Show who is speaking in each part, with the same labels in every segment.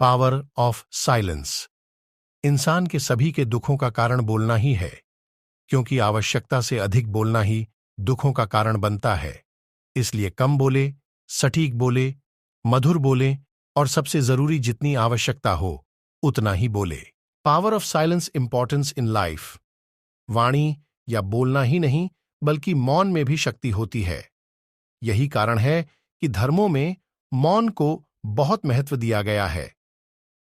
Speaker 1: Power of silence. इंसान के सभी के दुखों का कारण बोलना ही है, क्योंकि आवश्यकता से अधिक बोलना ही दुखों का कारण बनता है। इसलिए कम बोले, सटीक बोले, मधुर बोले और सबसे जरूरी जितनी आवश्यकता हो उतना ही बोले। Power of silence importance in life. वाणी या बोलना ही नहीं बल्कि मौन में भी शक्ति होती है। यही कारण है कि धर्मों में मौन को बहुत महत्व दिया गया है।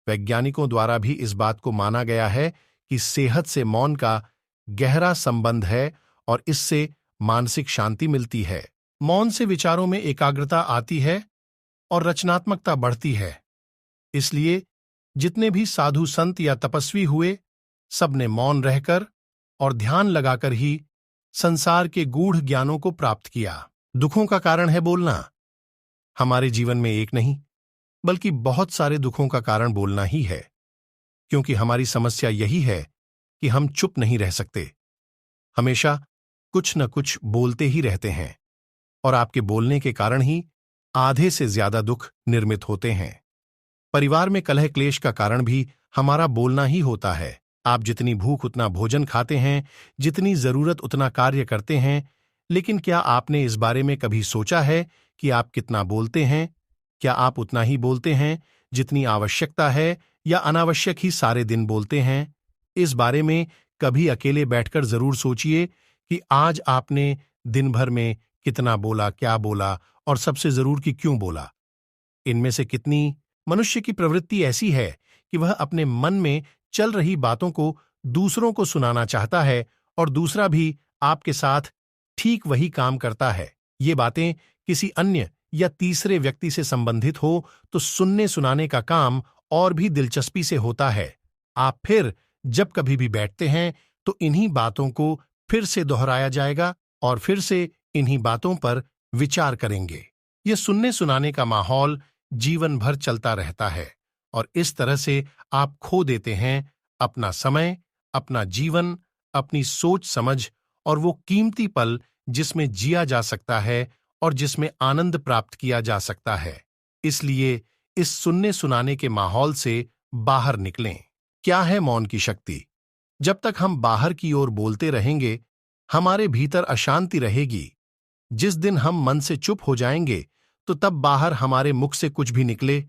Speaker 1: वैज्ञानिकों द्वारा भी इस बात को माना गया है कि सेहत से मौन का गहरा संबंध है और इससे मानसिक शांति मिलती है। मौन से विचारों में एकाग्रता आती है और रचनात्मकता बढ़ती है। इसलिए जितने भी साधु संत या तपस्वी हुए, सबने मौन रहकर और ध्यान लगाकर ही संसार के गूढ़ ज्ञानों को प्राप्त किया। दुखों का कारण है बोलना। हमारे जीवन में एक नहीं बल्कि बहुत सारे दुखों का कारण बोलना ही है, क्योंकि हमारी समस्या यही है कि हम चुप नहीं रह सकते। हमेशा कुछ न कुछ बोलते ही रहते हैं और आपके बोलने के कारण ही आधे से ज्यादा दुख निर्मित होते हैं। परिवार में कलह क्लेश का कारण भी हमारा बोलना ही होता है। आप जितनी भूख उतना भोजन खाते हैं, जितनी जरूरत उतना कार्य करते हैं, लेकिन क्या आपने इस बारे में कभी सोचा है कि आप कितना बोलते हैं? क्या आप उतना ही बोलते हैं जितनी आवश्यकता है या अनावश्यक ही सारे दिन बोलते हैं? इस बारे में कभी अकेले बैठकर जरूर सोचिए कि आज आपने दिन भर में कितना बोला, क्या बोला और सबसे जरूर कि क्यों बोला। इनमें से कितनी मनुष्य की प्रवृत्ति ऐसी है कि वह अपने मन में चल रही बातों को दूसरों को सुनाना चाहता है और दूसरा भी आपके साथ ठीक वही काम करता है। ये बातें किसी अन्य या तीसरे व्यक्ति से संबंधित हो तो सुनने सुनाने का काम और भी दिलचस्पी से होता है। आप फिर जब कभी भी बैठते हैं तो इन्हीं बातों को फिर से दोहराया जाएगा और फिर से इन्हीं बातों पर विचार करेंगे। ये सुनने सुनाने का माहौल जीवन भर चलता रहता है और इस तरह से आप खो देते हैं अपना समय, अपना जीवन, अपनी सोच समझ और वो कीमती पल जिसमें जिया जा सकता है और जिसमें आनंद प्राप्त किया जा सकता है। इसलिए इस सुनने सुनाने के माहौल से बाहर निकलें। क्या है मौन की शक्ति? जब तक हम बाहर की ओर बोलते रहेंगे, हमारे भीतर अशांति रहेगी। जिस दिन हम मन से चुप हो जाएंगे, तो तब बाहर हमारे मुख से कुछ भी निकले,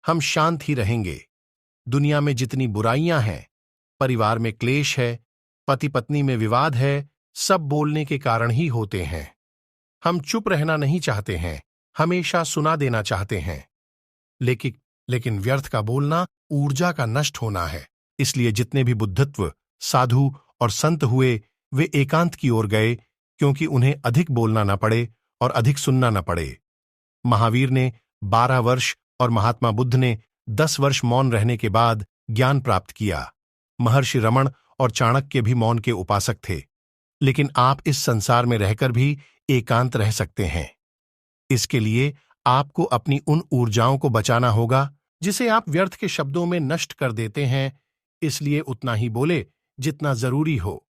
Speaker 1: हम शांत ही रहेंगे। दुनिया में जितनी बुराइयां हैं, परिवार में क्लेश है, पति पत्नी में विवाद है, सब बोलने के कारण ही होते हैं। हम चुप रहना नहीं चाहते हैं, हमेशा सुना देना चाहते हैं। लेकिन व्यर्थ का बोलना ऊर्जा का नष्ट होना है। इसलिए जितने भी बुद्धत्व, साधु और संत हुए, वे एकांत की ओर गए, क्योंकि उन्हें अधिक बोलना न पड़े और अधिक सुनना न पड़े। महावीर ने 12 वर्ष और महात्मा बुद्ध ने 10 वर्ष मौन रहने के बाद ज्ञान प्राप्त किया। महर्षि रमण और चाणक्य भी मौन के उपासक थे। लेकिन आप इस संसार में रहकर भी एकांत रह सकते हैं। इसके लिए आपको अपनी उन ऊर्जाओं को बचाना होगा जिसे आप व्यर्थ के शब्दों में नष्ट कर देते हैं। इसलिए उतना ही बोले जितना जरूरी हो।